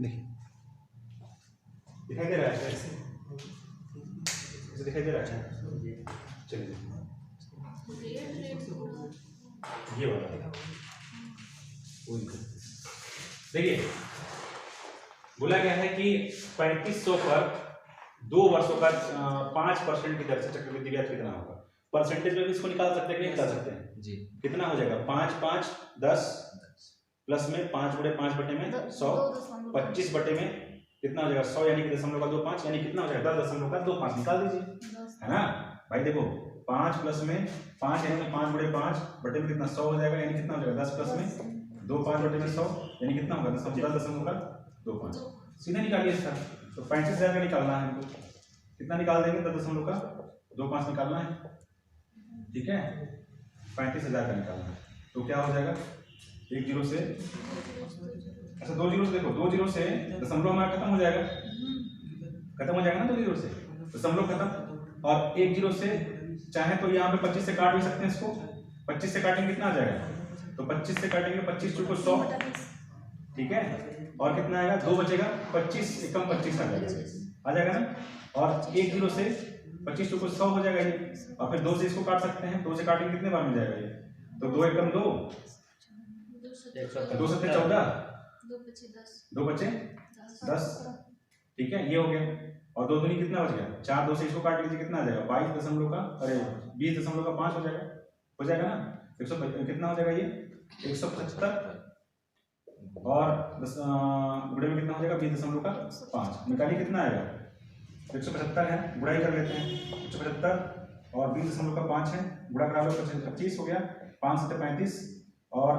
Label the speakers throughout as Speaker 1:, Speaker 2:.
Speaker 1: देखिए
Speaker 2: दिखाई दे रहा है ऐसे दिखाई दे रहा है। चलिए ये वाला देखिए बोला गया है कि 3500 पर 2 वर्षों का 5% की दर से चक्रवृद्धि ब्याज कितना होगा। परसेंटेज में भी इसको निकाल सकते हैं कि निकाल सकते हैं जी। कितना हो जाएगा 5 5 10 प्लस में 5 गुणे 5 बटे में 100 25 बटे में कितना हो जाएगा 100 यानी कि 0.25 यानी कितना हो जाएगा 10.25 निकाल दीजिए है ना भाई। देखो 5 प्लस में 5 यानी 5 गुणे 5 बटे में कितना 100 हो जाएगा यानी कितना हो जाएगा 10 प्लस में 2 5 बटे में 100 यानी कितना होगा 10.25 सीधा निकालिए इसका। तो 35,000 का निकालना है हमको कितना निकाल देंगे 10.25 निकालना है ठीक है 35,000 का निकालना है। तो क्या हो जाएगा 1 जीरो से अच्छा 2 जीरो से देखो 2 जीरो से दशमलव हमारा खत्म हो जाएगा ना 2 जीरो से दशमलव खत्म और 1 जीरो से चाहे तो यहाँ पे 25 से काट भी सकते हैं इसको 25 से काटेंगे कितना आ जाएगा तो 25 से काटेंगे 25 चौको 100 ठीक है और कितना आएगा 2 बचेगा 25 एकम 25 आ जाएगा ना और 1 जीरो से 25 चौको 100 हो जाएगा ये और फिर 2 से इसको काट सकते हैं 2 से काटेंगे कितने बार मिल जाएगा ये तो 2 एकम 2 2 सत्ते 14 2 बचे 10 ठीक है ये हो गया और 2 दूनी कितना बच गया 4 2 से इसको काट लीजिए कितना आ जाएगा 22.5 हो जाएगा ना 100 कितना हो जाएगा ये 175 और गुणे में कितना हो जाएगा 20.5 निकालिए कितना आएगा 175 है गुणा ही कर लेते हैं 175 और 20.5 है गुणा करा लो 25 हो गया 5 सत्ते 35 और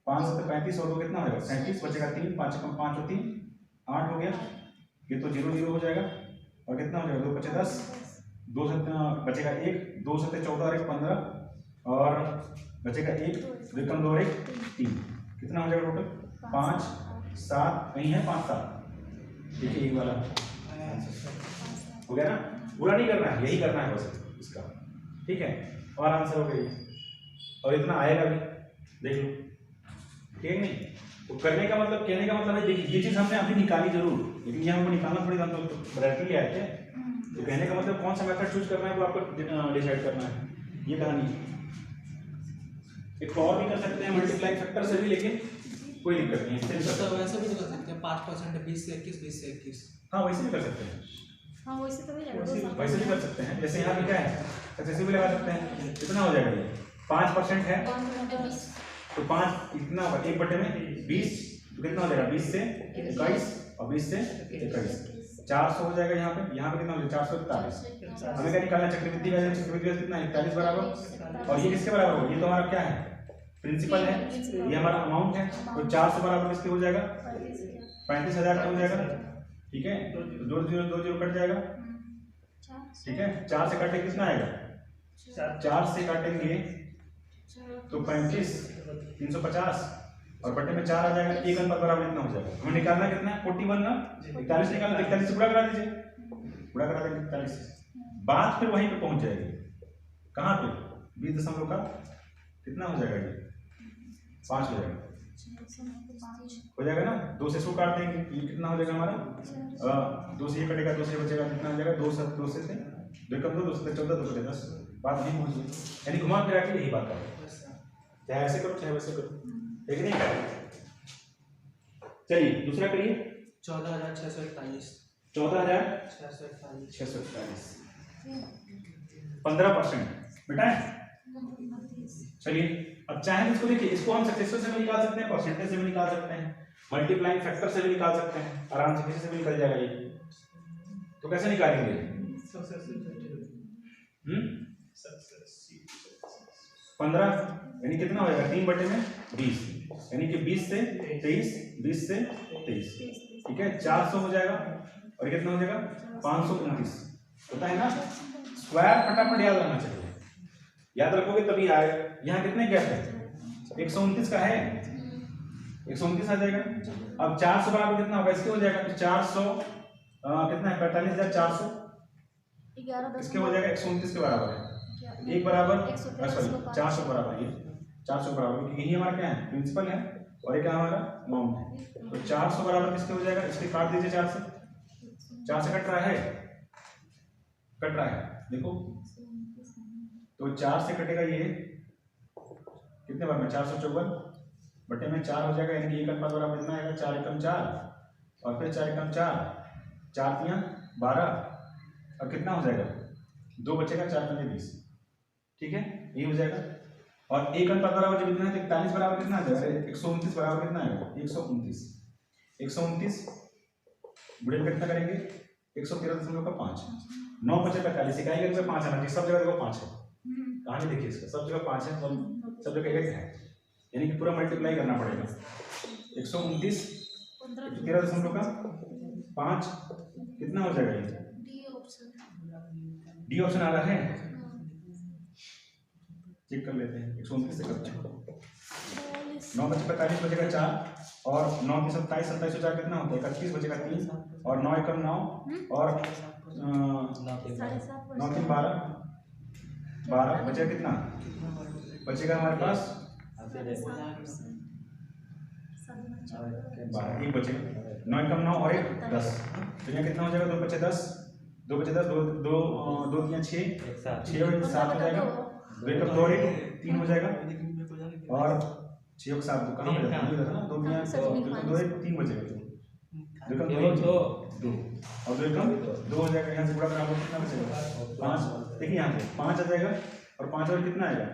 Speaker 2: 5 सत्ते 35 और 2 कितना हो जाएगा 37 बचेगा 3 5 कम 5 और 3 8 हो गया ये तो 0 0 हो जाएगा और कितना हो जाएगा 2 बचे 10 2 सत्ते बचेगा 1 2 सत्ते 14 और 1 15 और बचेगा 1 2 कम 2 और 1 3 कितना हो जाएगा टोटल 5 7 कहीं है 5 7 ठीक है यही वाला हो गया ना पूरा नहीं करना है यही करना है बस इसका ठीक है और आंसर हो गई और इतना आएगा भी देख लो ठीक है नहीं तो करने का मतलब कहने का मतलब है देखिए ये चीज हमने अभी निकाली जरूर लेकिन ये हमको निकालना पड़ेगा हम तो डायरेक्टली आए थे तो कहने का मतलब कौन सा मेथड चूज करना है वो आपको डिसाइड करना है ये कहानी एक और भी कर सकते हैं मल्टीप्लाई फैक्टर से भी लेकिन कोई दिक्कत नहीं है
Speaker 1: तो वैसे भी कर सकते हैं 5% 20 से 21 20 से 21
Speaker 2: हाँ वैसे भी कर सकते हैं
Speaker 3: हाँ वैसे तो भी
Speaker 2: वैसे भी कर सकते हैं जैसे यहाँ भी क्या है सक्सेसिव भी लगा सकते हैं कितना हो जाएगा ये 5% है तो 5 इतना होगा 1 बटे में 20 तो कितना हो जाएगा 20 से 21 और 20 से 21 400 हो जाएगा यहाँ पे कितना हो जाएगा 441 हमें क्या निकालना चक्रवृद्धि ब्याज कितना 41 बराबर और ये किसके बराबर होगा ये तो हमारा क्या है प्रिंसिपल है ये हमारा अमाउंट है तो 400 बराबर किसके हो जाएगा 35,000 का हो जाएगा ठीक है तो 2 जीरो कट जाएगा ठीक है 4 से काटेंगे कितना आएगा 4 से काटेंगे तो 35 350 और बटे में 4 आ जाएगा 1 अंक बराबर कितना हो जाएगा हमें निकालना कितना है 41 ना 41 निकालना 41 से गुणा करा दीजिए गुणा करा देंगे 41 बात फिर वहीं पे पहुंच जाएगी कहाँ पे 20 दशमलव का कितना हो जाएगा ये 5 हो जाएगा ना 2 से इसको काट देंगे ये कितना हो जाएगा हमारा 2 से ये कटेगा 2 से बचेगा कितना हो जाएगा 2 से 2 कम 2 से 14 2 से 10 बात नहीं पहुंची यानी घुमा फिरा के यही बात करो चाहे ऐसे करो चाहे वैसे करो ठीक नहीं चलिए दूसरा करिए
Speaker 1: 14,641
Speaker 2: 14,641 15% बेटा चलिए अब चाहे इसको देखिए इसको हम सक्सेसर से भी निकाल सकते हैं परसेंटेज से भी निकाल सकते हैं मल्टीप्लाइंग फैक्टर से भी निकाल सकते हैं आराम से किसी से भी निकल जाएगा ये तो कैसे निकालेंगे 15 यानी कितना हो जाएगा 3 बटे में 20 यानी कि 20 से 23 20 से 23 ठीक है 400 हो जाएगा और कितना हो जाएगा 529 होता है ना स्क्वायर फटाफट याद रखना चाहिए याद रखोगे तभी आएगा यहाँ कितने गैप है 129 का है 129 आ जाएगा अब 400 बराबर कितना होगा इसके हो जाएगा तो 400 कितना है 45,400 इसके हो जाएगा 129 के बराबर है एक बराबर सॉरी 400 बराबर ये 400 बराबर क्योंकि यही हमारा क्या है प्रिंसिपल है और ये क्या हमारा अमाउंट है। तो 400 बराबर किसके हो जाएगा, इसके काट दीजिए 4 से, 4 से कट रहा है, कट रहा है देखो। तो 4 से कटेगा ये कितने बार में, 454 बटे में 4 हो जाएगा, यानी कि 1 अनुपात बराबर कितना आएगा, 4 एकम 4 और फिर 4 एकम 4, 4 तियां 12 और कितना हो जाएगा 2 बचेगा, 4 पंजे 20, ठीक है ये हो जाएगा। और 1 अनुपात बराबर जब इतना है तो 41 बराबर कितना आ जाएगा, 129 बराबर कितना आएगा, 129 गुणे में कितना करेंगे 113.5, 9 बचे 45, इकाई के रूप में 5 आना चाहिए, सब जगह देखो 5 है, कहानी देखिए इसका, सब जगह 5 है, सब जगह 1 है, यानी कि पूरा मल्टीप्लाई करना पड़ेगा। 129 13.5 कितना हो जाएगा, ये डी ऑप्शन आ रहा है, चेक कर लेते हैं। 129 से करते हैं, 9 बचे 45 बचेगा 4 और 9 की 27, 27 4 कितना होता है 31 बचेगा 3 और 9 एकम 9 और 9 3 12 बचेगा कितना, बचेगा हमारे पास 12, एक बचेगा 9 एकम 9 और 1 10, तो यहाँ कितना हो जाएगा 2 बचे 10, 2 बचे 10, 2 3 6 6 और 7 हो जाएगा, 2 एकम 2 और 1 3 हो जाएगा और 6 और 7 कहाँ पे जाता है, 2 2 1 3 बचेगा, 2 एकम 2 और 2 एकम 2 हो जाएगा, यहाँ से गुणा करा कितना बचेगा 5, देखिए यहाँ पे 5 आ जाएगा और 5 और कितना आएगा,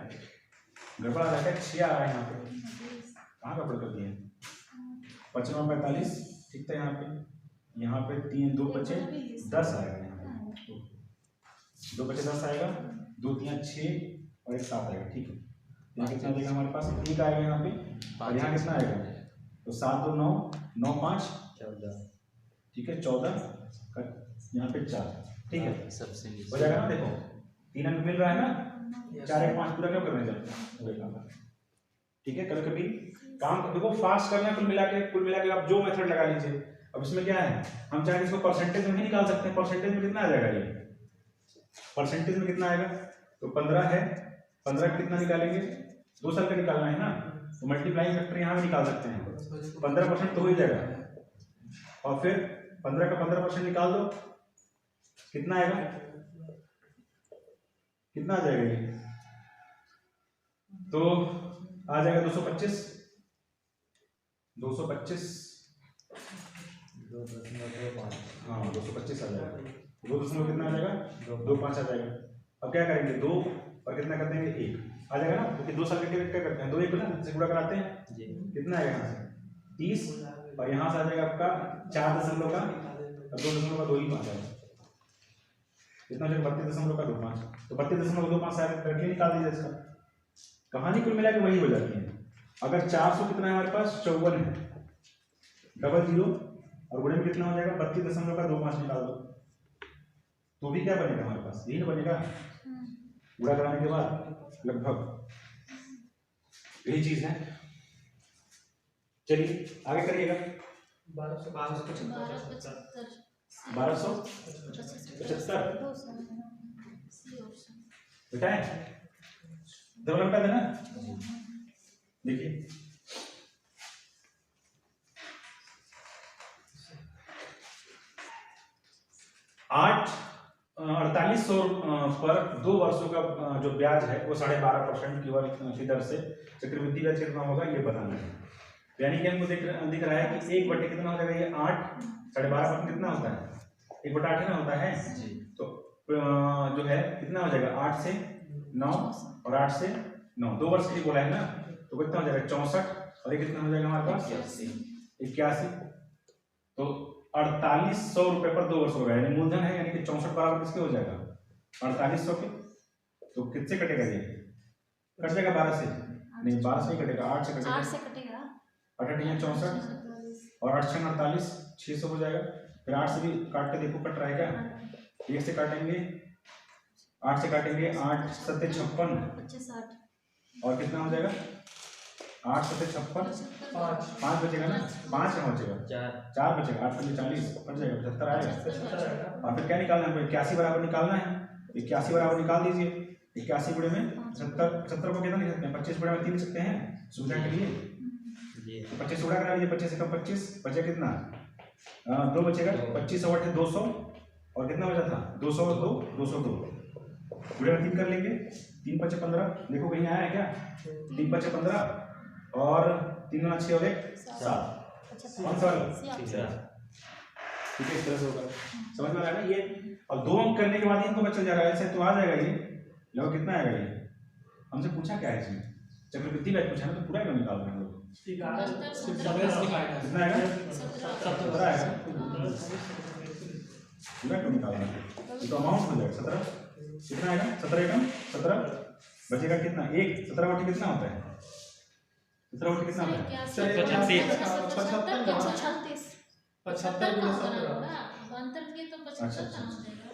Speaker 2: गड़बड़ आ जाएगा 6 आ रहा है यहाँ पे, कहाँ गड़बड़ कर दिए 55 45, ठीक था यहाँ पे 3 2 बचे 10 आएगा, यहाँ पे 2 बचे 10 आएगा, 2 3 6 और 1 7 आएगा, ठीक है। यहाँ कितना देगा हमारे पास 1 आएगा यहाँ पे और यहाँ कितना आएगा, तो 7 2 9 9 5 14, ठीक है 14 यहाँ पे 4, ठीक है सबसे हो जाएगा ना, देखो 3 अंक मिल रहा है ना, 4 1 5 पूरा क्यों करने जाते हैं, ठीक है। कभी कभी काम देखो फास्ट करना है, कुल मिला के आप जो मेथड लगा लीजिए। अब इसमें क्या है, हम चाहे इसको परसेंटेज में भी निकाल सकते हैं, परसेंटेज में कितना आ जाएगा, ये परसेंटेज में कितना आएगा, तो 15 है, 15 कितना निकालेंगे 2 साल का निकालना है ना, तो मल्टीप्लाइंग फैक्टर यहाँ भी निकाल सकते हैं, 15% तो हो ही जाएगा और फिर 15 का 15% निकाल दो, कितना आएगा, कितना आ जाएगा ये, तो आ जाएगा 225 हाँ 225 आ जाएगा, 2 दशमलव कितना आ जाएगा 2 5 आ जाएगा। अब क्या करेंगे 2 और कितना कर देंगे 1 आ जाएगा ना, क्योंकि 2 साल का क्या करते हैं 2 1 से गुणा कराते हैं, कितना आएगा यहाँ से 30 और यहाँ से आ जाएगा आपका 4 दशमलव का 2 दशमलव का 2 ही 5 आएगा, कितना हो जाएगा 32.25, तो 32.25 आएगा, करके निकाल दीजिए इसका, कहानी कुल मिला के वही हो जाती है। अगर 400 कितना है हमारे पास 54 है, 00 और गुणे में कितना हो जाएगा 32.25 निकाल दो, तो भी क्या बनेगा हमारे पास, यही बनेगा गुणा कराने के बाद, लगभग यही चीज है। चलिए आगे करिएगा, 1275 बेटा है डबल बता देना, देखिए 4800 पर 2 वर्षों का जो ब्याज है वो 12.5% की दर से चक्रवृद्धि ब्याज कितना होगा ये बताना है। यानी कि हमको दिख रहा है कि 1 बटे कितना हो जाएगा, ये 8 12.5% कितना होता है 1/8 ना होता है, तो जो है कितना हो जाएगा 8 से 9 और 8 से 9 2 वर्ष के लिए बोला है ना, तो कितना हो जाएगा 64 और ये कितना हो जाएगा हमारे पास 81, तो 4800 रुपए पर 2 वर्ष होगा, यानी मूलधन है, यानी कि 64 बराबर किसके हो जाएगा 4800 के, तो किससे कटेगा ये कट जाएगा 12 से, नहीं 12 से ही कटेगा 8 से कटेगा 8 8 64 और 8 6 48 600 हो जाएगा। फिर 8 से भी काट के देखो कट रहा है क्या, 1 से काटेंगे 8 से काटेंगे 8 7 56 और कितना हो जाएगा 8 7 56 5 बचेगा ना, 5 कहाँ बचेगा 4 बचेगा, 8 5 40 कट जाएगा 75 आएगा। और फिर क्या निकालना है 81 बराबर निकालना है, 81 बराबर निकाल दीजिए, 81 गुणे में 70 को कितना लिख सकते हैं 25 गुणे में 3 लिख सकते हैं सुविधा के लिए, 25 उड़ा करा लीजिए, 25 से कम 25 बचे कितना, 2 बचेगा, 25 और 200 और कितना बचा था 200 और 2 202, पूरे में 3 कर लेंगे, 3 5 15, देखो कहीं आया है क्या, 3 5 15 और 3 गुना 6 और 1 7, कौन सा वाला, ठीक है, इस तरह से होगा, समझ में आ रहा है ना ये। और 2 अंक करने के बाद इनको बच जा रहा है, ऐसे तो आ जाएगा ये, लगभग कितना आएगा ये, हमसे पूछा क्या है इसमें, चक्रवृद्धि ब्याज पूछा ना, तो पूरा क्यों निकाल रहे हैं हम लोग, कितना आएगा 17 आएगा, पूरा क्यों निकाल रहे हैं, तो अमाउंट हो जाएगा 17, कितना आएगा 17 एकम 17, बचेगा कितना 1, 17 बटे कितना होता है, 17 बटे कितना होता है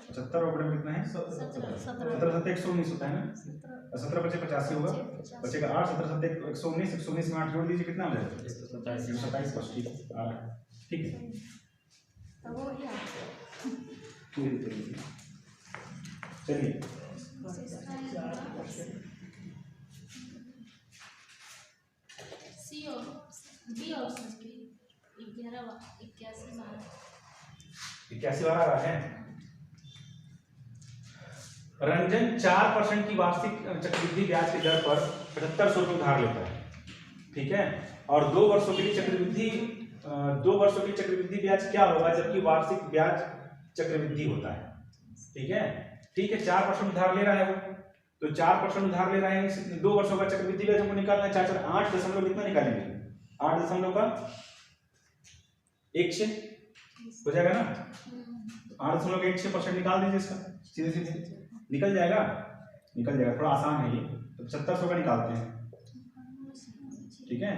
Speaker 2: 75 और बटे कितना है 17 7 119 होता है ना, 17 बचे 85 होगा, बचेगा 8, 17 7 119, 119 में 8 जोड़ दीजिए कितना हो जाएगा 127 बस, ठीक है ठीक है, चलिए
Speaker 3: सी और बी ऑप्शन की
Speaker 2: 81 बार आ रहा है। रंजन 4% की वार्षिक चक्रवृद्धि ब्याज की दर पर 7500 रुपये उधार लेता है, ठीक है, और 2 वर्षों के लिए चक्रवृद्धि 2 वर्षों की चक्रवृद्धि ब्याज क्या होगा जबकि वार्षिक ब्याज चक्रवृद्धि होता है, ठीक है, ठीक है, 4% उधार ले रहा है वो, तो 4% उधार ले रहा है, 2 वर्षों का चक्रवृद्धि ब्याज हमको निकालना है, 4 8 दशमलव कितना निकालेंगे, 8 दशमलव का 1 हो जाएगा ना, 8.16% निकाल दीजिए इसका, सीधे सीधे निकल जाएगा, थोड़ा आसान है ये, तो 7500 का निकालते हैं, ठीक है,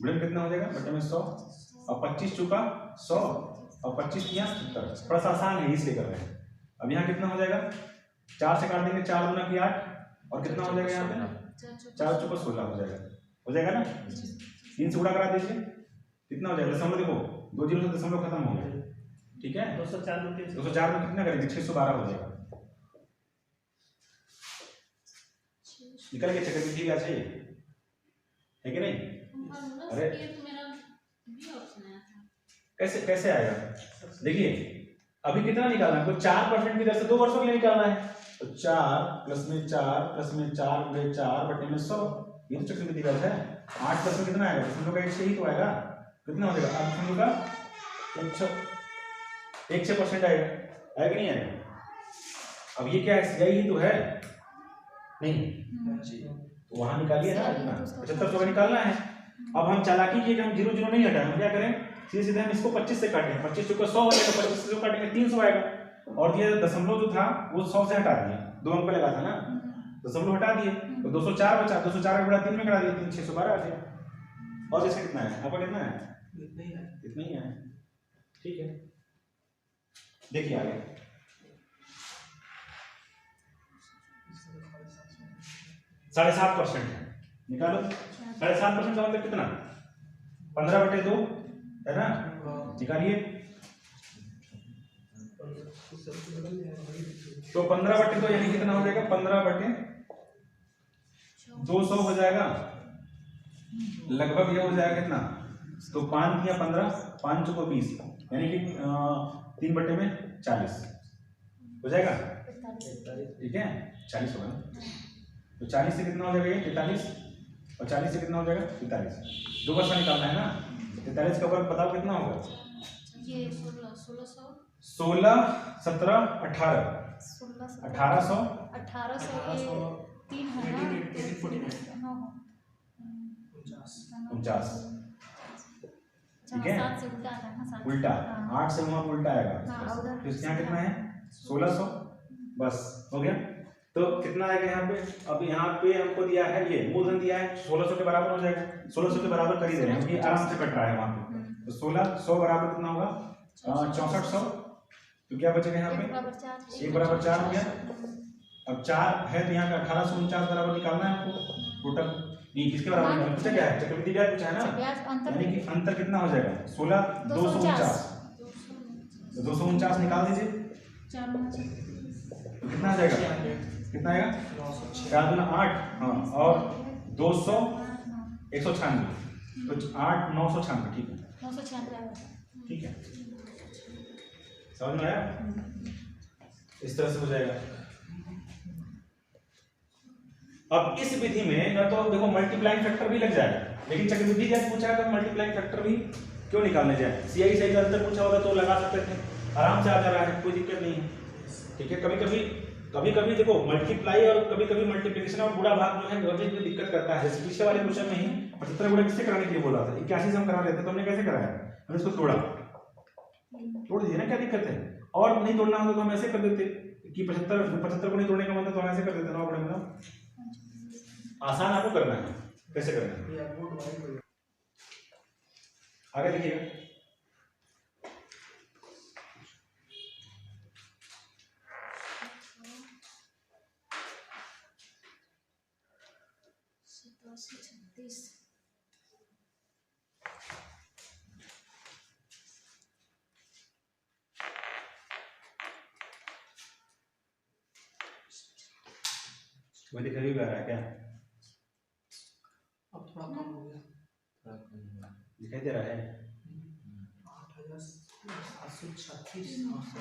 Speaker 2: बड़े में कितना हो जाएगा, बटे में 100 और 25 चुका 100 और 25 या 70, थोड़ा सा आसान है इसलिए कर रहे हैं। अब यहाँ कितना हो जाएगा, 4 से काट देंगे, 4 गुना की 8 और कितना हो जाएगा यहाँ पे 4 चुका 16 हो जाएगा ना, 3 से गुणा करा दीजिए, कितना हो जाएगा, दशमलव देखो 2 जीरो से दशमलव खत्म हो गया, ठीक है, 204 में कितना करेंगे 612 हो जाएगा, निकल के चक्रवृद्धि ब्याज है कि नहीं, अरे कैसे कैसे आएगा, देखिए अभी कितना निकालना है, तो 4% की दर से 2 वर्षों के लिए निकालना है, तो 4 प्लस में 4 प्लस में 4 बटे 4 बटे में 100, ये तो चक्रवृद्धि ब्याज है, 8 प्लस में कितना आएगा, दशमलव का 1 से ही तो आएगा, कितना हो जाएगा, दशमलव का 1% आएगा कि नहीं आएगा, अब ये क्या है, यही ही तो है नहीं, तो वहां निकालिए ना, 7500 का निकालना है। अब हम चालाकी किए कि हम 0 0 नहीं हटाएं, हम क्या करें, सीधे सीधे हम इसको 25 से काटें, 25 चुका 100 हो जाएगा, 25 से काटेंगे 300 आएगा, और ये दशमलव जो था वो 100 से हटा दिया, 2 अंक पे लगा था ना, दशमलव हटा दिए, तो 204 बचा, 204 का गुणा 3 में करा दिया, 3 612 आ गया, और इसका कितना है, आपका कितना है, इतना ही है, ठीक है, देखिए आगे 7.5% है, निकालो 7.5% का मतलब कितना, 15/2 है ना, निकालिए, तो 15/2 यानी कितना हो जाएगा, 15/200 हो जाएगा, लगभग ये हो जाएगा कितना, तो 5 दिया 15, 5 चुको 20 यानी कि 3/40 हो जाएगा, ठीक है, 40 होगा ना, तो 40 से कितना हो जाएगा ये 43 और 40 से कितना हो जाएगा 43, 2 वर्ष का निकालना है ना, 43 का वर्ग बताओ कितना होगा,
Speaker 3: ये 1600
Speaker 2: 16 17 18 1800
Speaker 3: 3 है ना,
Speaker 2: 49, ठीक है,
Speaker 3: 7 से उल्टा आता है ना,
Speaker 2: उल्टा,
Speaker 3: हाँ।
Speaker 2: 8 से वहां उल्टा आएगा,
Speaker 3: उधर
Speaker 2: तो यहाँ कितना है 1600, बस हो गया, तो कितना आएगा यहाँ पे, अब यहाँ पे हमको दिया है ये मूलधन दिया है 1600 के बराबर हो जाएगा, 1600 के बराबर कर ही रहे हैं क्योंकि आराम से कट रहा है वहां पे, तो 1600 बराबर कितना होगा 6400, तो क्या बचेगा यहाँ पे 1/4 हो गया, अब 4 है तो यहाँ पे 1849 बराबर निकालना है आपको, टोटल नहीं किसके बराबर निकालना, पूछा क्या है चक्रवृद्धि ब्याज पूछा है ना, यानी कि अंतर कितना हो जाएगा 16 249, तो 249 निकाल दीजिए, तो कितना आ जाएगा, कितना आएगा 4 दूना 8, हाँ, और 200 196, तो 8,996, ठीक है
Speaker 3: 996 आएगा।
Speaker 2: ठीक है, समझ में आया? इस तरह से हो जाएगा। अब इस विधि में ना तो देखो मल्टीप्लाइंग फैक्टर भी लग जाएगा, लेकिन चक्रवृद्धि ब्याज पूछा है तो मल्टीप्लाइंग फैक्टर भी क्यों निकालने जाए? सीआई सही का अंतर पूछा होता तो लगा सकते थे, आराम से आ जा रहा है, कोई दिक्कत नहीं है। ठीक है, कभी कभी देखो मल्टीप्लाई और कभी कभी मल्टीप्लिकेशन और गुणा भाग जो है वो भी दिक्कत करता है। जैसे पिछले वाले क्वेश्चन में ही 75 गुणा किससे कराने के लिए बोला था? 81 से हम करा रहे थे, तो हमने कैसे कराया? हमने इसको तोड़ा, तोड़ दीजिए ना, क्या दिक्कत है? और नहीं तोड़ना होता तो हम ऐसे कर देते कि 75 को नहीं तोड़ने का मतलब तो हम ऐसे कर देते ना, बड़े मतलब आसान आपको करना है, कैसे करना है आगे देखिएगा। वो दिखाई भी रहा है क्या?
Speaker 1: अब थोड़ा कम हो गया,
Speaker 2: दिखाई दे रहा है?
Speaker 1: 8,736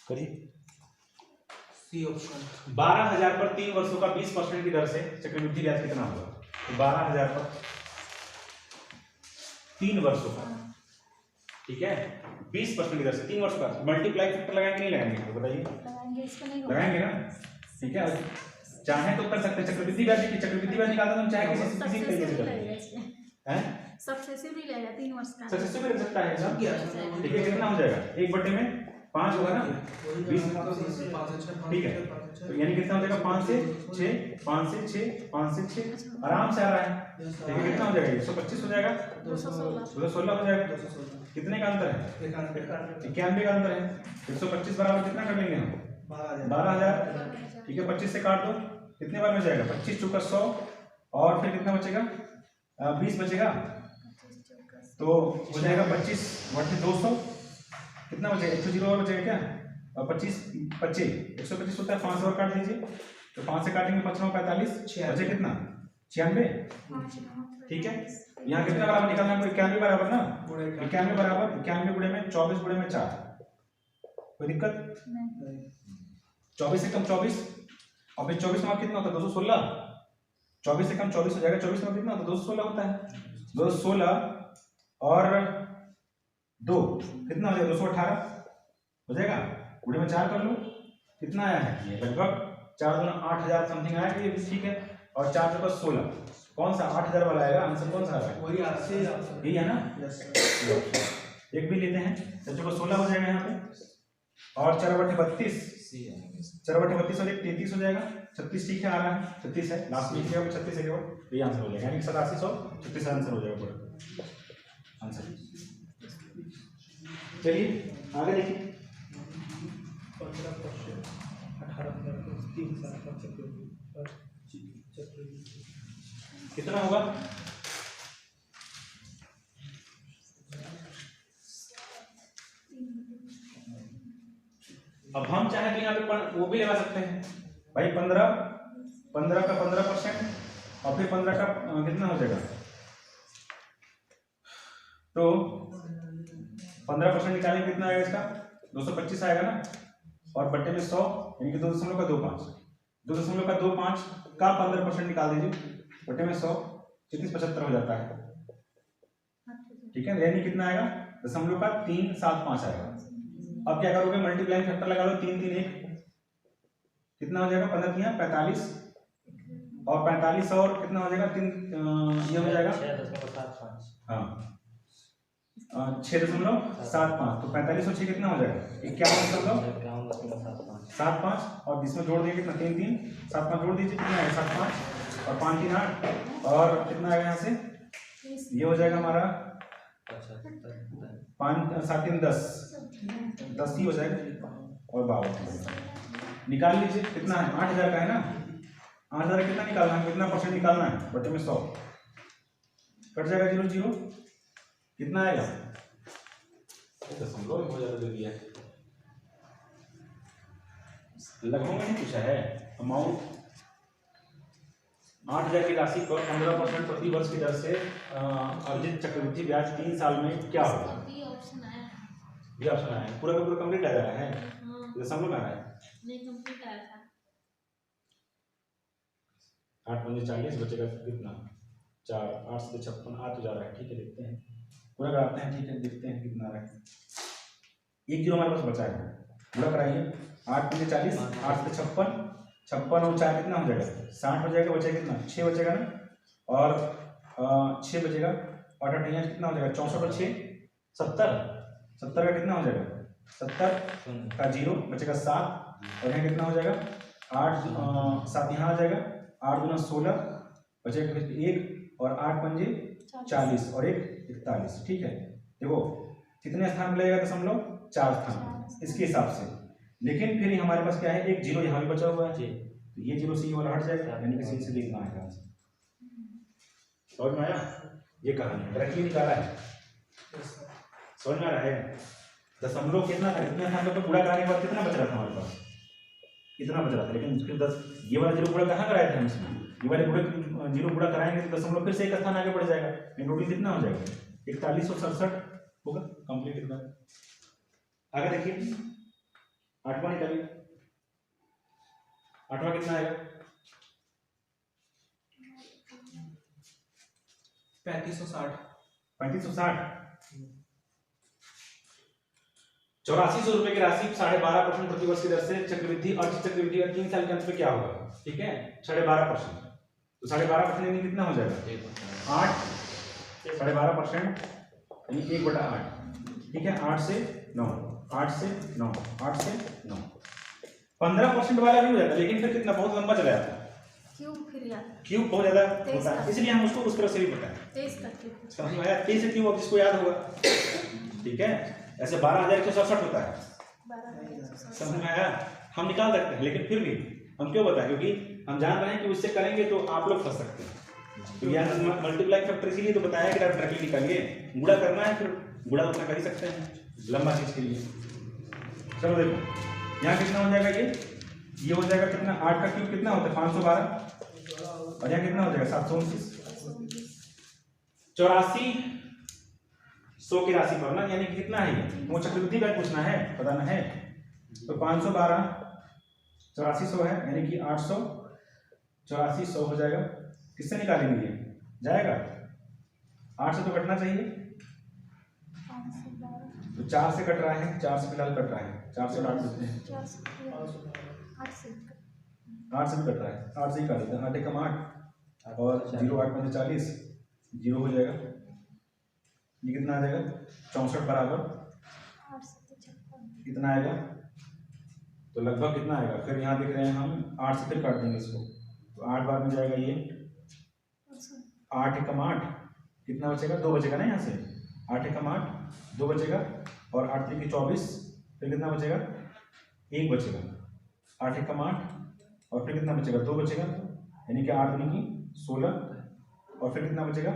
Speaker 2: करिए।
Speaker 1: सी ऑप्शन
Speaker 2: 12,000 पर 3 वर्षों का 20% की दर से चक्रवृद्धि ब्याज कितना होगा? तो 12,000 पर 3 वर्षों का, ठीक है, 20% की दर से 3 वर्ष का मल्टीप्लाई फैक्टर लगाएंगे नहीं लगाएंगे? तो बताइए,
Speaker 3: लगाएंगे, इसको नहीं होगा।
Speaker 2: लगाएंगे ना? ठीक है, चाहे तो कर सकते हैं चक्रवृद्धि ब्याज की, चक्रवृद्धि ब्याज निकालना तो हम चाहे किसी तरीके से करें हैं,
Speaker 3: सक्सेसिव ही लगेगा 3 वर्ष का।
Speaker 2: सक्सेसिव भी लग सकता है
Speaker 1: सब किया
Speaker 2: एकदम। ठीक है, कितना हो जाएगा? 1/5 होगा ना, 20, ठीक है, तो यानी कितना हो जाएगा? 5 से 6, 5 से 6, 5 से 6, आराम से आ रहा है। देखिए कितना हो जाएगा? 125 हो जाएगा, 216 हो जाएगा। कितने का अंतर है? 91 का अंतर है। 125 बराबर कितना कर लेंगे हम? 12,000। ठीक है, 25 से काट दो, कितने बार में जाएगा? 25 चौका 100, और फिर कितना बचेगा? 20 बचेगा, तो हो जाएगा 25 बटे 200, कितना बचेगा? 100 और बचेगा क्या? और 25 125 होता है, 5 और काट दीजिए, तो 5 से काटेंगे 5 9 45, बचे कितना? 96। ठीक है, यहाँ कितना बराबर निकालना है? 91 बराबर ना, 91 बराबर 91 गुणे में 24 गुणे में 4, कोई दिक्कत? 24 से कम 24, और फिर 24 में कितना होता है? 216। 24 से कम 24 हो जाएगा, 24 में कितना होता है? 216 होता है। 216 और 2 कितना हो जाएगा? 218 हो जाएगा, गुणे में 4 कर लो, कितना आया है? ये लगभग 4 गुना 8,000 समथिंग आया, ये भी ठीक है। और 4 के पास 16, कौन सा 8,000 वाला आएगा? आंसर कौन सा आएगा?
Speaker 1: वही आपसे
Speaker 2: यही है ना? एक भी लेते हैं, 4 को 16 हो जाएगा यहाँ पे, और 4/32, 4/32 और 1 33 हो जाएगा। 36 ठीक है, आ रहा है, 36 है, लास्ट में 36 है केवल, यही आंसर हो जाएगा, यानी 8736 आंसर हो जाएगा पूरा आंसर। चलिए आगे देखिए।
Speaker 1: 15% 18,000 को 3 साल का चक्रवृद्धि
Speaker 2: कितना होगा? अब हम चाहे तो यहाँ पे वो भी लगा सकते हैं भाई, 15 का 15% और फिर 15 का कितना हो जाएगा? तो 15% निकालेंगे, कितना आएगा इसका? 225 आएगा ना, और बट्टे में 100 यानी कि 2.25, 2.25 का 15% निकाल दीजिए, बट्टे में 100 75 हो जाता है। ठीक है, यानी कितना आएगा? 0.375 आएगा। अब क्या करोगे? मल्टीप्लाइंग फैक्टर लगा लो, 3 3 1, कितना हो जाएगा? 15 3 45, और 45 और कितना हो जाएगा? 3 ये हो जाएगा 6.75, हाँ 6.75, तो 45 और 6 कितना हो जाएगा? 51.75, और जिसमें जोड़ दिए कितना? 3 3 7 5 जोड़ दीजिए, कितना है? 7 5 और 5 3 8, और कितना आएगा यहाँ से? ये हो जाएगा हमारा 5 7 3 10 ही हो जाएगा, और 52 निकाल लीजिए, कितना है? 8,000 का है ना, 8,000 कितना निकालना है? कितना परसेंट निकालना है? बटे में 100 कट जाएगा, 0 0, कितना आएगा? दशमलव में हो जाएगा, जो दिया है लगभग में नहीं पूछा है, अमाउंट 8,000 की राशि पर 15% प्रति वर्ष की दर से अर्जित चक्रवृद्धि ब्याज 3 साल में क्या होगा?
Speaker 3: बी ऑप्शन आया है।
Speaker 2: ये ऑप्शन आया है, पूरा का पूरा कंप्लीट आ जा रहा है,
Speaker 3: हाँ,
Speaker 2: दशमलव में आ रहा है।
Speaker 3: नहीं कंप्लीट आया था।
Speaker 2: 8 पंजे 40 बचेगा कितना? 4, 8 से 56 आ तो जा रहा है, ठीक है देखते हैं, पूरा कराते हैं, ठीक है देखते हैं कितना आ रहा है। 1 जीरो हमारे पास बचा है, पूरा कराइए। 8 पंजे 40, 8 से 56, 56 और 4 कितना हो जाएगा? 60 हो जाएगा, बचेगा कितना? 6 बचेगा ना, और 6 बचेगा, और 8 कितना हो जाएगा? 64 और 6 70, 70 का कितना हो जाएगा? 70 का 0 बचेगा 7, और यहाँ कितना हो जाएगा? 8 7 यहाँ आ जाएगा, 8 दूना 16 बचेगा फिर 1, और 8 पंजे 40 और 1 41, ठीक है। देखो कितने स्थान मिलेगा दशमलव? 4 स्थान इसके हिसाब से, लेकिन फिर हमारे पास क्या है? एक जीरो यहाँ भी बचा हुआ है, तो ये जीरो से ये वाला हट जाएगा, यानी कि सी से देखना है। समझ में आया? ये कहानी डायरेक्टली निकाला है, समझ में आ रहा है? दशमलव कितना था, इतना था, तो पूरा कराने के बाद कितना बच रहा था हमारे पास? इतना बच रहा था, लेकिन फिर 10 ये वाला जीरो पूरा कहाँ कराया था हम इसमें? ये वाले पूरे जीरो पूरा कराएंगे तो दशमलव फिर से एक स्थान आगे बढ़ जाएगा, टोटल कितना हो जाएगा? 4167 होगा कंप्लीट। इतना आगे देखिए, 8वां निकालिए, 8वां कितना आएगा?
Speaker 1: 3560।
Speaker 2: 3560। 8400 रुपए की राशि 12.5% प्रति वर्ष की दर से चक्रवृद्धि अर्जित चक्रवृद्धि और 3 साल के अंत में क्या होगा? ठीक है, 12.5%, तो 12.5% यानी कितना हो जाएगा? 8, 12.5% यानी 1/8, ठीक है। 8 से 9, 8 से 9, 8 से 9, 15% वाला भी हो जाता है, लेकिन फिर कितना बहुत लंबा चला जाता है, क्यूब बहुत ज्यादा होता है, इसलिए हम उसको उस तरह से भी बताएं।
Speaker 3: 23 का क्यूब।
Speaker 2: समझ में आया? 23 क्यूब, अब जिसको याद होगा, ठीक है। ऐसे 12,167 होता है,
Speaker 3: 12,167
Speaker 2: समझ में आया? हम निकाल सकते हैं, लेकिन फिर भी हम क्यों बताएं? क्योंकि हम जान रहे हैं कि उससे करेंगे तो आप लोग फंस सकते हैं। तो यहाँ मल्टीप्लाई फैक्टर इसीलिए तो बताया कि डायरेक्टली निकालिए, गुणा करना है फिर गुणा उतना कर ही सकते हैं लंबा चीज के लिए। चलो देखो यहाँ कितना हो जाएगा, ये हो जाएगा कितना? 8 का क्यूब कितना होता है? 512, और यहाँ कितना हो जाएगा? 729। 8400 की राशि पर ना, यानी कि कितना है ये? वो चक्रवृद्धि ब्याज पूछना है, बताना है। तो 512 8400 है, यानी कि 800 8400 हो जाएगा। किससे निकालेंगे ये? जाएगा 8 से तो कटना चाहिए,
Speaker 3: 512
Speaker 2: तो 4 से कट रहा है, 4 से फिलहाल कट रहा है, 4 से काट देते हैं,
Speaker 3: 8 से
Speaker 2: 8 से भी कट रहा है, 8 से ही काट देते हैं। 8 एकम 8 और 0 8 पंजे 40, 0 हो जाएगा, ये कितना आ जाएगा? 64 बराबर
Speaker 3: 8 से 56
Speaker 2: कितना आएगा? तो लगभग कितना आएगा? फिर यहाँ देख रहे हैं हम 8 से फिर काट देंगे इसको, तो 8 बार में जाएगा ये 8 एकम 8, कितना बचेगा? 2 बचेगा ना यहाँ से, 8 एकम 8 2 बचेगा, और 8 3 की 24, फिर कितना बचेगा? 1 बचेगा। 8 एकम 8 और फिर कितना बचेगा? 2 बचेगा, यानी कि 8 दूनी की 16, और फिर कितना बचेगा?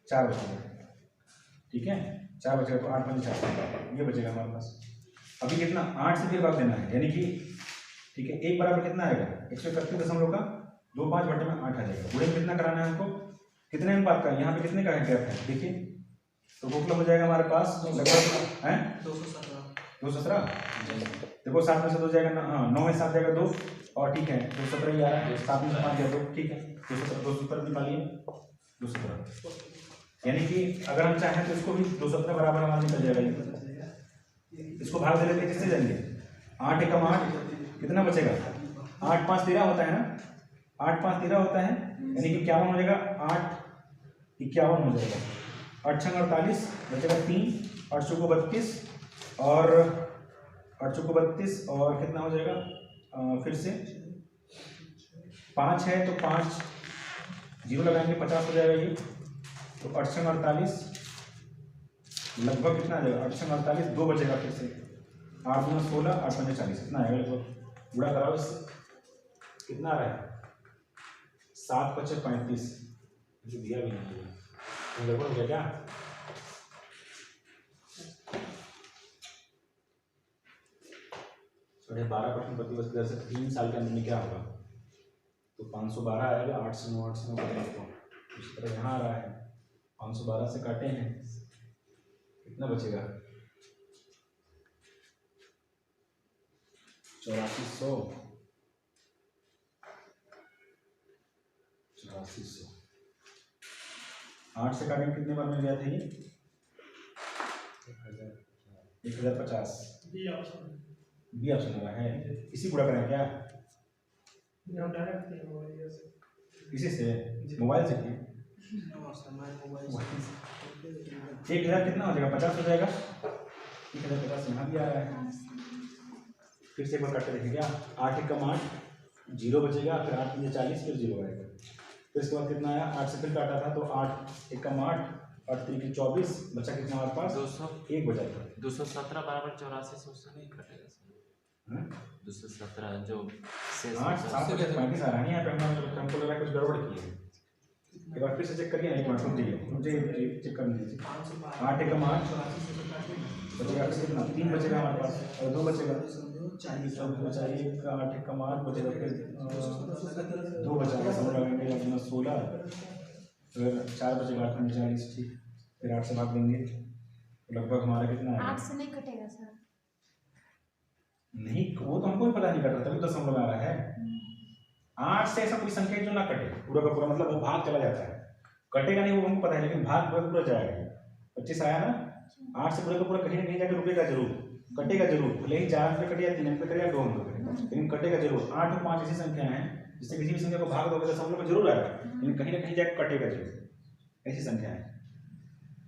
Speaker 2: 4 बचेगा, ठीक है। 4 बचेगा, तो 8 पंजे 4 ये बचेगा हमारे पास। अभी कितना? 8 से फिर भाग देना है, यानी कि ठीक है, 1 बराबर कितना आएगा? 131 का 25 बटे में 8 आ जाएगा। पूरे में कितना कराना है हमको? कितने अनुपात का? यहाँ पे कितने का है गैप है? देखिए, तो टोटल हो जाएगा हमारे पास लगभग है 217। देखो 7 में से 2 जाएगा ना, हाँ 9 में 7 जाएगा 2, और ठीक है 217 ही आ रहा है, 7 में से 5 जाएगा 2, ठीक है। 217 निकालिए, 217, यानी कि अगर हम चाहें तो इसको भी 217 बराबर हमारा निकल जाएगा। इसको भाग दे लेते किससे जाएंगे? 8 एकम 8 कितना बचेगा? 8 5 13 होता है ना, 8 5 13 होता है, यानी कि 51 हो जाएगा, 8 51 हो जाएगा। 8 6 48 बचेगा 3, 8 चौको 32, और 8 चौको 32, और कितना हो जाएगा? फिर से 5 है तो 5 जीरो लगाएंगे, 50 हो जाएगा ये, तो 8 6 48 लगभग कितना आ जाएगा? 8 6 48 2 बचेगा, फिर से 8 9 16, 8 5 40, कितना आएगा लगभग? गुणा कराओ इससे, कितना आ रहा है? 7 5 35, दिया भी नहीं लगभग हो गया क्या? साढ़े 12% प्रति वर्ष की दर से 3 साल के अंदर में क्या होगा? तो 512 आएगा, 8 से 9 कटे इसको। इस तरह यहाँ आ रहा है 512 से काटे हैं, कितना बचेगा 8400। 8400 8 से काटेंगे कितने बार मिल गया था ये 1050।
Speaker 4: बी ऑप्शन
Speaker 2: बी ऑप्शन आ रहा है, इसी गुणा करें क्या
Speaker 4: हम डायरेक्ट किए मोबाइल से।
Speaker 2: इसी से मोबाइल से किए।
Speaker 1: नो सर, मैं मोबाइल से
Speaker 2: 1000 कितना हो जाएगा 50 हो जाएगा। 1050 यहाँ भी आ रहा है, फिर से एक बार काट के देखेंगे। 8 एकम 8 जीरो बचेगा, फिर 8 में 40 फिर जीरो आएगा। फिर इसके बाद कितना आया 8 से फिर काटा था तो 8 एकम 8 8 3 24 बचा कितना हमारे पास
Speaker 5: 200
Speaker 2: एक बचा था
Speaker 5: 217 बराबर 8400 से नहीं कटेगा सर। 217 जो शेष
Speaker 2: 8 7
Speaker 1: से कैसे?
Speaker 2: 35 आ रहा है यहाँ पे। हमको लग रहा है कुछ गड़बड़ की है। एक बार फिर से चेक करिए, एक मिनट मुझे चेक कर लीजिए। 8 एकम 8 बचेगा कितना 3 बचेगा हमारे पास और 2 बचेगा 40 बचा 1 8 एकम 8 बचेगा, फिर 2 बचा समझ लगाएंगे अपना 16, फिर 4 बचेगा 8 में 40 ठीक, फिर 8 से भाग देंगे तो लगभग हमारा कितना आएगा
Speaker 3: 8 से नहीं कटेगा सर।
Speaker 2: नहीं वो तो हमको भी पता नहीं कट रहा, तभी तो समझ आ रहा है। 8 से ऐसा कोई संख्या जो ना कटे पूरा का पूरा, मतलब वो भाग चला जाता है, कटेगा नहीं वो हमको पता है, लेकिन भाग पूरा जाएगा। 25 आया ना, 8 से पूरा का पूरा कहीं ना कहीं जाकर रुकेगा जरूर, कटेगा जरूर, भले ही 4 पे कटे या 3 पे कटे या 2 अंक पे कटे, लेकिन कटेगा जरूर। 8 और 5 ऐसी संख्या है जिससे किसी भी संख्या को भाग दोगे तो सब लोग जरूर आएगा, लेकिन कहीं ना कहीं जाकर कटेगा जरूर, ऐसी संख्या है।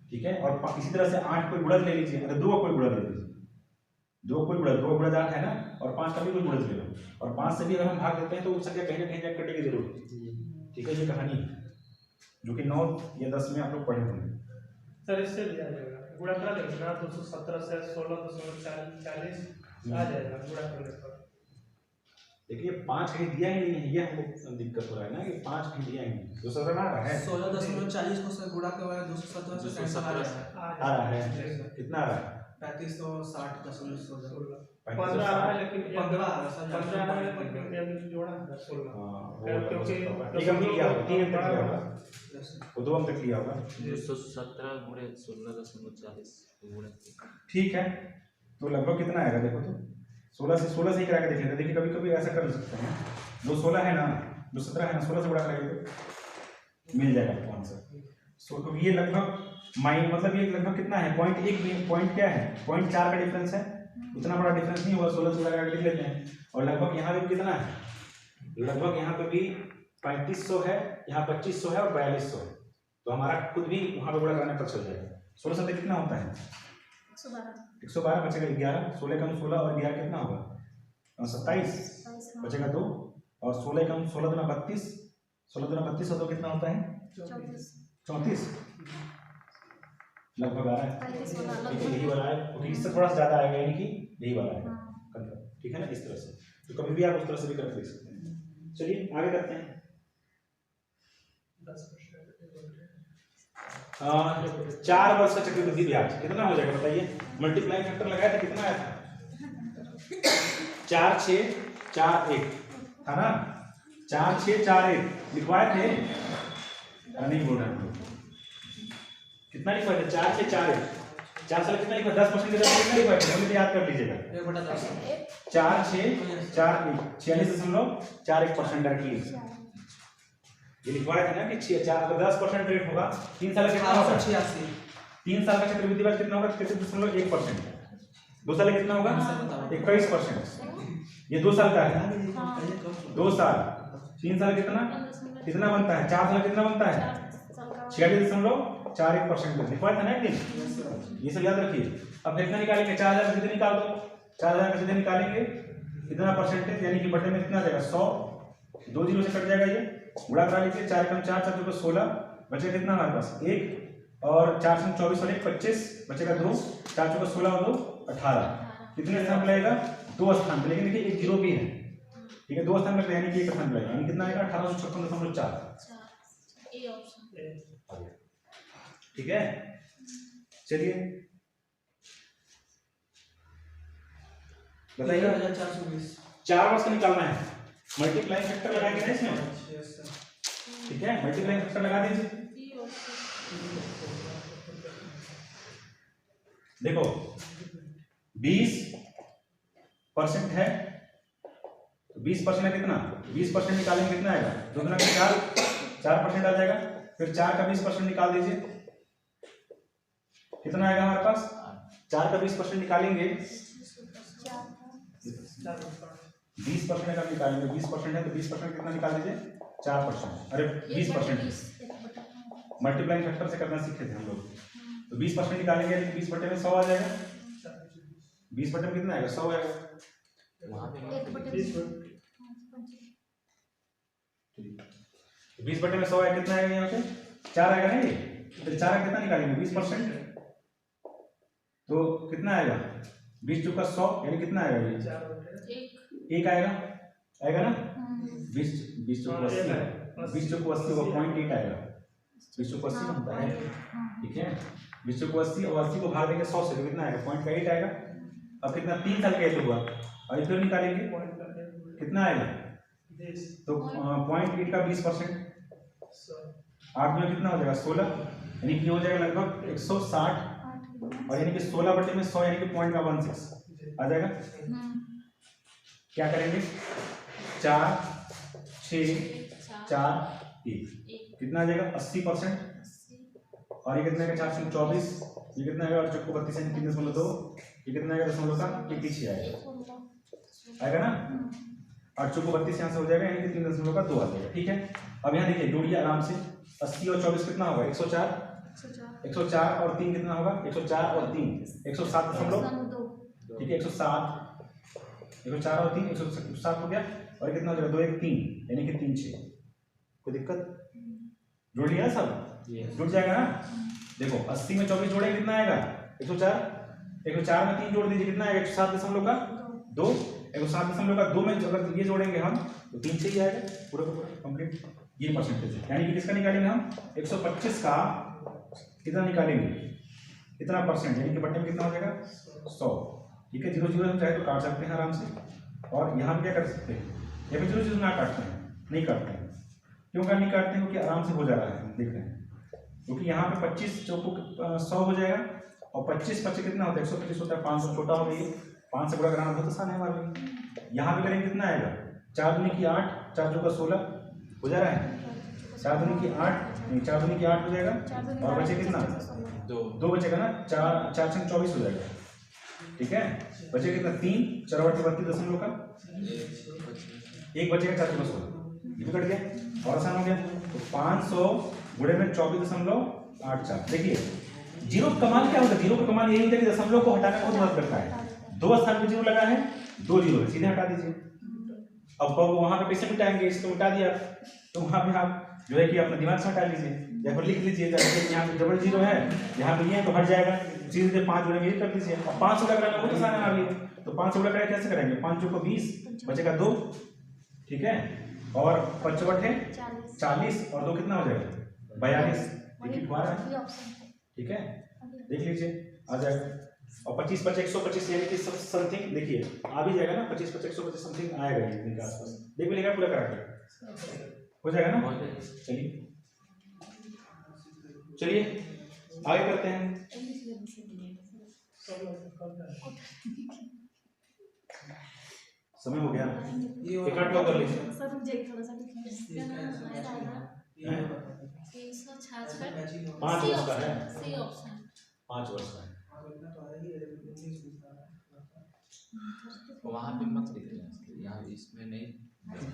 Speaker 2: ठीक है, और इसी तरह से 8 कोई गुणज ले लीजिए, मतलब 2 कोई गुणज ले लीजिए, 2 कोई गुणज 8 है ना, और 5 का भी कोई गुणज ले लो, और 5 से भी अगर हम भाग देते हैं तो वो संख्या कहीं ना कहीं जाकर कटेगी जरूर। ठीक है, ये कहानी जो कि 9 या 10 में आप लोग पढ़े होंगे।
Speaker 4: सर इससे भी आ जाएगा, गुणा करा देंगे ना 217 से 16.40 आ जाएगा गुणा करने पर।
Speaker 2: देखिए 5 कहीं दिया ही नहीं है, ये हमको दिक्कत हो रहा है ना कि 5 कहीं दिया ही नहीं, 217 आ रहा है
Speaker 1: 16.40 को सर गुणा के बाद 217 से
Speaker 5: 217
Speaker 2: आ रहा है, कितना आ रहा है
Speaker 1: 3560.16
Speaker 4: 15 आ रहा है, लेकिन
Speaker 1: 15 आ रहा है सर,
Speaker 4: 15 आ रहा है, लेकिन अभी जोड़ा है 16। क्योंकि
Speaker 2: एक अंक लिया होगा, 3 अंक लिया होगा, वो 2 अंक लिया होगा।
Speaker 5: 217 गुणे 16.40 गुणे
Speaker 2: ठीक है, तो लगभग कितना आएगा देखो तो 16 से ही करा के देख लेते। देखिए कभी कभी ऐसा कर सकते हैं, जो 16 है ना, जो 17 है ना, 16 से गुणा करेंगे तो मिल जाएगा आपको आंसर। तो ये लगभग मतलब ये लगभग कितना है पॉइंट क्या है 0.4 का डिफरेंस है, उतना बड़ा डिफरेंस नहीं होगा। 16 से लगा के लिख लेते हैं, और लगभग यहाँ पे कितना है, लगभग यहाँ पे भी 3500 है, यहाँ 2500 है और 4200 है, तो हमारा खुद भी वहाँ पे गुणा करने पर चल जाएगा। 16 से कितना होता है 112 बचेगा 11, 16 कम 16 और 11 कितना होगा 27 बचेगा 2, और 16 कम 16 दूना 32, 16 दूना 32 हो तो कितना होता है 34 लगभग आ रहा है। ठीक है, यही वाला है, क्योंकि इससे थोड़ा सा ज्यादा आएगा, यानी कि यही वाला है कंफर्म। ठीक है ना, इस तरह से तो कभी भी आप उस तरह से भी करके देख सकते हैं। चलिए आगे करते हैं। 4 वर्ष का चक्रवृद्धि ब्याज कितना हो जाएगा बताइए, मल्टीप्लाई फैक्टर लगाया था कितना आया था 4 6 4 1 था ना, 4 6 4 1 लिखवाए थे, नहीं बोल रहे कितना लिखवाए थे 4 6 4 1 4 साल कितना लिखा 10% के दर से कितना लिखवाए थे, हमें तो याद कर लीजिएगा 4 6 4 1 46.41% रखिए। ये लिखवाया था ना कि 10% रेट होगा, 3 साल का कितना होगा
Speaker 1: 86
Speaker 2: 3 साल का चक्रवृद्धि ब्याज कितना होगा 33.1%, 2 साल का कितना होगा 21%, ये 2 साल का है 2 साल, 3 साल कितना बनता है 4 साल कितना बनता है 46.41% लिखवाया था ना एक दिन, ये सब याद रखिए। अब कितना निकालेंगे 4000 का सीधे निकाल दो, 4000 का सीधे निकालेंगे कितना परसेंटेज, यानी कि बटे में कितना आ जाएगा 100, 2 जीरो से कट जाएगा, ये गुणा करा लीजिए 4 कम 4 4 16 बचेगा कितना हमारे पास 1, और 4 से 24 और 1 25 बचेगा 2, 4 चौका 16 और 2 18, कितने स्थान पर लगेगा 2 स्थान पर, लेकिन देखिए एक जीरो भी है। ठीक है, 2 स्थान पर यानी कि 1 स्थान पर लगेगा, यानी कितना आएगा 1856.4। ठीक है, चलिए बताइए
Speaker 1: 420
Speaker 2: 4 वर्ष का निकालना है, मल्टीप्लाइंग फैक्टर लगाएंगे ना इसमें,
Speaker 1: यस सर।
Speaker 2: ठीक है, मल्टीप्लाइंग फैक्टर लगा दीजिए।
Speaker 3: बी और सी।
Speaker 2: देखो 20% है, तो 20% है कितना, 20% निकालेंगे कितना आएगा, 2 गुना 4% आ जाएगा। फिर 4 का 20% निकाल दीजिए, कितना आएगा हमारे पास, 4 का 20% निकालेंगे, 20% अगर निकालेंगे, 20% है तो 20% कितना निकाल दीजिए, 4%, अरे 20% मल्टीप्लाइंग फैक्टर से करना सीखे थे हम लोग। तो 20% निकालेंगे, 20 बटे में 100 आ जाएगा, 20 बटे में कितना आएगा, 100 आएगा।
Speaker 5: वहाँ पे
Speaker 2: 20 बटे में 100 आएगा, कितना आएगा यहाँ पे, 4 आएगा ना ये, तो 4 का कितना निकालेंगे, 20%, तो कितना आएगा, 20 चौका 100 यानी कितना आएगा ये, 1 आएगा, आएगा ना, 20 चौका 80, 20 चौका 80 होगा 0.8 आएगा, 20 चौका 80 होता है, ठीक है, 20 चौका 80 और 80 को भाग देंगे 100 से, तो कितना आएगा, 0.8 आएगा। अब कितना, 3 साल का एज हुआ, और फिर निकालेंगे कितना आएगा, तो 0.8 का 20%, 8 में कितना हो जाएगा, 16, यानी कि हो जाएगा लगभग 160, और यानी कि 16 बटे में 100 यानी कि 0.16 आ जाएगा। क्या करेंगे, 4 6 4 1 कितना आ जाएगा, 80%, और ये कितना आएगा, 4 से 24, ये कितना आएगा, और 32 यानी 3.2, ये कितना आएगा, दशमलव का ये पीछे आएगा ना, 8 चौको 32 यहाँ से हो जाएगा, यानी कि 3.2 आ जाएगा, ठीक है। अब यहाँ देखिए जोड़िए आराम से, 80 और 24 कितना होगा, 104, 104 और 3 कितना होगा, 104 और 3 107.2, ठीक है, 107, 104 और 3 107 हो गया, और कितना हो जाएगा, 2 1 3 यानी कि 3 6, कोई दिक्कत, जोड़ लिया सब, जुड़ जाएगा ना। देखो 80 में 24 जोड़ेंगे कितना आएगा, 104, 104 में 3 जोड़ दीजिए, कितना आएगा, 107.2, 107.2 में अगर ये जोड़ेंगे हम तो 3 से ही आएगा पूरा का पूरा कंप्लीट, ये परसेंटेज है, यानी कि किसका निकालेंगे हम, 125 का कितना निकालेंगे, कितना परसेंट, यानी कि बटे में कितना हो जाएगा, 100, ठीक है। 0 0 हम चाहे तो काट सकते हैं आराम से, और यहाँ क्या कर सकते हैं, या फिर 0 0 ना काटते हैं, नहीं काटते हैं, क्यों नहीं काटते हैं, क्योंकि आराम से हो जा रहा है, देख रहे हैं, क्योंकि यहाँ पे 25 चौको 100 हो जाएगा, और 25 25 कितना होता है, 125 होता है, 500 छोटा हो गई, 5 से बड़ा कराना बहुत आसान है हमारे लिए। यहाँ पे करेंगे कितना आएगा, 4 दूनी की 8, 4 चौका 16 हो जा रहा है, 4 दूनी की 8 नहीं, 4 दूनी की 8 हो जाएगा, और बचे कितना, 2 बचेगा ना, 4 से 24 हो जाएगा, ठीक है, बचे कितना, 3 4 बटे 32 का 1 बचेगा, 4 चौका 16, ये भी कट गया, और आसान हो गया। तो 500 गुणे में 24.84, देखिए जीरो का कमाल क्या होता है, जीरो का कमाल यही होता है कि दशमलव को हटाने में बहुत मदद करता है, 2 स्थान पे जीरो लगा है, 2 जीरो है, सीधे हटा दीजिए। अब वहां पे कैसे मिटाएंगे, इसको मिटा दिया, तो वहां पे आप जो है कि अपना दिमाग से हटा लीजिए, या फिर लिख लीजिए, यहाँ पे डबल जीरो है, यहाँ पे ये तो हट जाएगा, सीधे 5 गुणे में ये कर लीजिए। अब 5 गुणा कराना बहुत आसान है हमारे लिए, तो 5 गुणा कराए कैसे करेंगे, 5 चौको 20 बचेगा 2, ठीक है, और 5 बटे 40 और 2 कितना हो जाएगा, 42, ठीक है, देख लीजिए आ जाएगा। और 25 बचे 125 यानी कि समथिंग, देखिए आ भी जाएगा ना, 25 बचे 125 समथिंग आएगा इतने के आसपास, देख भी लेगा पूरा करा के हो जाएगा ना। चलिए चलिए आगे करते हैं, समय हो गया, एक आठ लोग कर लीजिए,
Speaker 3: सर मुझे थोड़ा सा
Speaker 1: ये
Speaker 2: 5 वर्ष का है,
Speaker 3: सी ऑप्शन
Speaker 2: 5 वर्ष का है,
Speaker 5: वहाँ पे मत लिख लेना, यहाँ इसमें नहीं,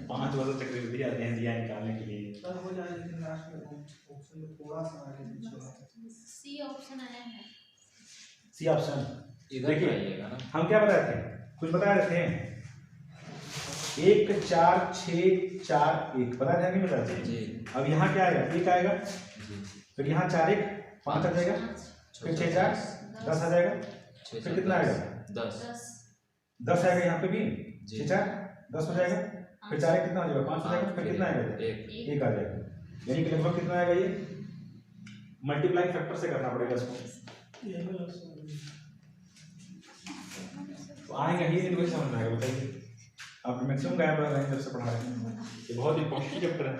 Speaker 2: 5 वर्ष तक भी आते हैं दिया निकालने के लिए,
Speaker 1: सर हो जाए, लेकिन लास्ट में ऑप्शन में थोड़ा सा आगे पीछे
Speaker 3: सी ऑप्शन आया है,
Speaker 2: सी ऑप्शन।
Speaker 5: इधर
Speaker 2: देखिए
Speaker 5: आइएगा ना,
Speaker 2: हम क्या बता रहे थे, कुछ बता रहे थे, 1 4 6 4 1 बता रहे हैं, नहीं बता रहे थे।
Speaker 5: जी
Speaker 2: अब यहाँ क्या आएगा, 1 आएगा,
Speaker 5: जी,
Speaker 2: फिर यहाँ 4 1 5 आ जाएगा, फिर 6 4 10 आ जाएगा, फिर कितना आएगा, 10 आएगा, यहाँ पे भी 6 4 10 हो जाएगा, फिर 4 1 कितना हो जाएगा, 5 हो जाएगा, फिर कितना आएगा, 1 आ जाएगा, यानी कि लगभग कितना आएगा, ये मल्टीप्लाइंग फैक्टर से करना पड़ेगा इसको, तो आएगा ही नहीं, तो कैसे समझ में आएगा बताइए। आप मैक्सिमम गायब रह रहे हैं जब से पढ़ा रहे हैं, ये बहुत इंपॉर्टेंट चैप्टर है।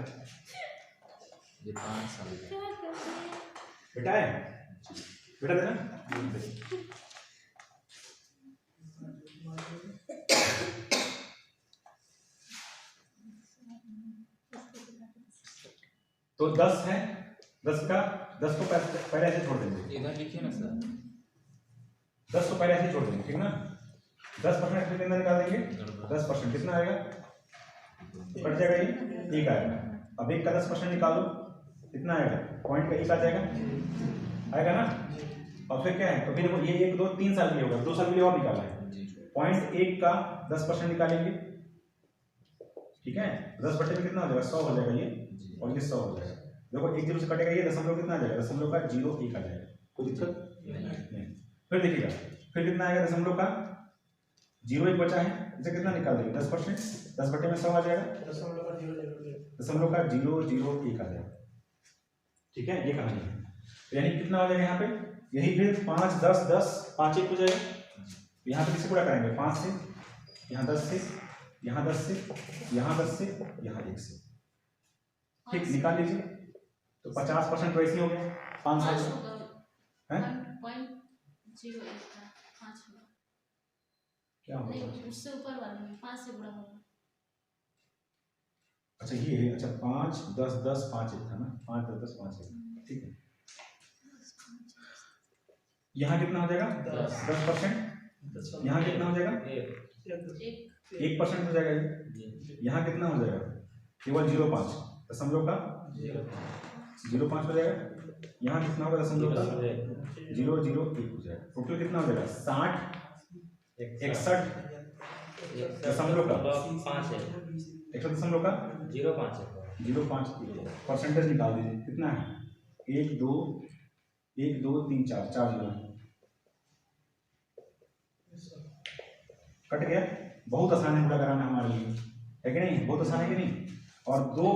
Speaker 5: ये 5 साल का
Speaker 3: क्या करते हैं?
Speaker 2: बेटा है, बेटा देना। तो 10 है, 10 को पहले ऐसे छोड़ देंगे,
Speaker 5: इधर लिखिए ना सर।
Speaker 2: 10 को पहले ऐसे छोड़ देंगे, ठीक ना। 10% के अंदर निकाल देंगे, 10% कितना आएगा, कट जाएगा, ये 1 आएगा। अब 1 का 10% निकालो, कितना आएगा, पॉइंट का 1 आ जाएगा, आएगा ना। और फिर क्या है, तो फिर देखो ये 1 2 3 साल के लिए होगा, 2 साल के लिए और निकाला है। पॉइंट 1 का 10% निकालेंगे, ठीक है। 10 में कितना हो जाएगा, 100 हो जाएगा ये, और ये 100 हो जाएगा। देखो 1 0 से कटेगा, ये दशमलव कितना आ जाएगा, दशमलव का 0 1 आ जाएगा, कोई दिक्कत नहीं। फिर देखिएगा, फिर कितना आएगा, दशमलव का 0 1 बचा है, इसे कितना निकाल देंगे, 10%, 10 में 100 आ जाएगा,
Speaker 4: दशमलव का 0
Speaker 2: दशमलव का 0 0 1 आ जाएगा, ठीक है। ये कहानी है, यानी कितना हो जाएगा यहाँ पे, यही फिर 5 10 10 5 1 हो जाएगा। यहाँ पे किसे पूरा करेंगे, 5 से, यहाँ 10 से, यहाँ 10 से, यहाँ 10 से, यहाँ 1 से, ठीक। निकाल लीजिए, तो 50% वैसे हो गया, 5 साल है,
Speaker 3: 1.08 का 5 होगा।
Speaker 2: क्या होगा,
Speaker 3: नहीं, उससे ऊपर वाले में 5 से बड़ा होगा।
Speaker 2: अच्छा ये है, अच्छा 5 10 10 5 1 था ना, 5 10 10 5 1, ठीक है। यहाँ कितना हो जाएगा, 10%, यहाँ कितना हो जाएगा, 1% हो जाएगा ये, यहाँ कितना हो जाएगा, केवल 0.5, दशमलव का 0.5 हो जाएगा। यहाँ कितना होगा, दशमलव का 0 0 1 हो जाएगा। टोटल कितना हो जाएगा, 60 61 दशमलव का 100 दशमलव का 0.5 परसेंटेज निकाल दीजिए, कितना है, 1 2 3 4 0 कट गया। बहुत आसान है पूरा कराना हमारे लिए, है कि नहीं, बहुत आसान है कि नहीं। और 2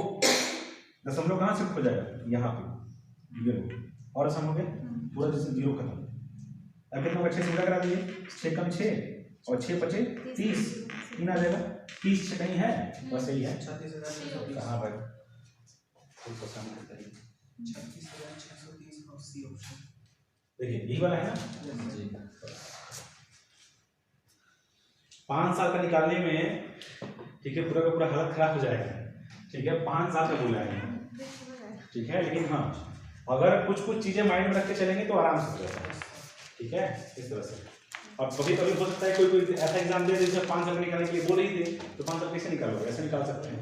Speaker 2: दशमलव कहाँ शिफ्ट हो जाएगा, यहाँ पे, ये लो, और आसान हो गया, पूरा जैसे 0 खत्म। अब कितना होगा, 6 से पूरा करा दीजिए, 6 कम 6 और 6 5 30, 3 आ जाएगा। 30 से कहीं है, बस यही है,
Speaker 1: 36,630
Speaker 2: कहाँ भाई, कुछ आसान करता है।
Speaker 1: 36,630 और सी ऑप्शन।
Speaker 2: देखिए यही वाला है ना, 5 साल का निकालने में, ठीक है, पूरा का पूरा हालत खराब हो जाएगा, ठीक है। 5 साल का बोला है, ठीक है। लेकिन हाँ, अगर कुछ चीजें माइंड में रख के चलेंगे तो आराम से हो जाता है, ठीक है, इस तरह से। अब कभी कभी हो सकता है कोई ऐसा एग्जाम दे जिसमें 5 साल निकालने के लिए बोल ही दे, तो 5 साल कैसे निकालोगे, ऐसे निकाल सकते हैं।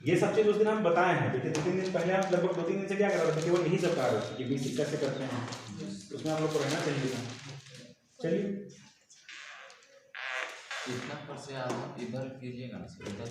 Speaker 2: ये सब चीज उस दिन हम बताए हैं, देखिए 2-3 दिन पहले हम लगभग 2-3 दिन से क्या कर रहे थे, केवल यही सब कर रहे थे कि बेसिक कैसे करते हैं, उसमें आप लोग को रहना चाहिए। चलिए
Speaker 5: इतना पर से आप इधर कीजिएगा ना, इधर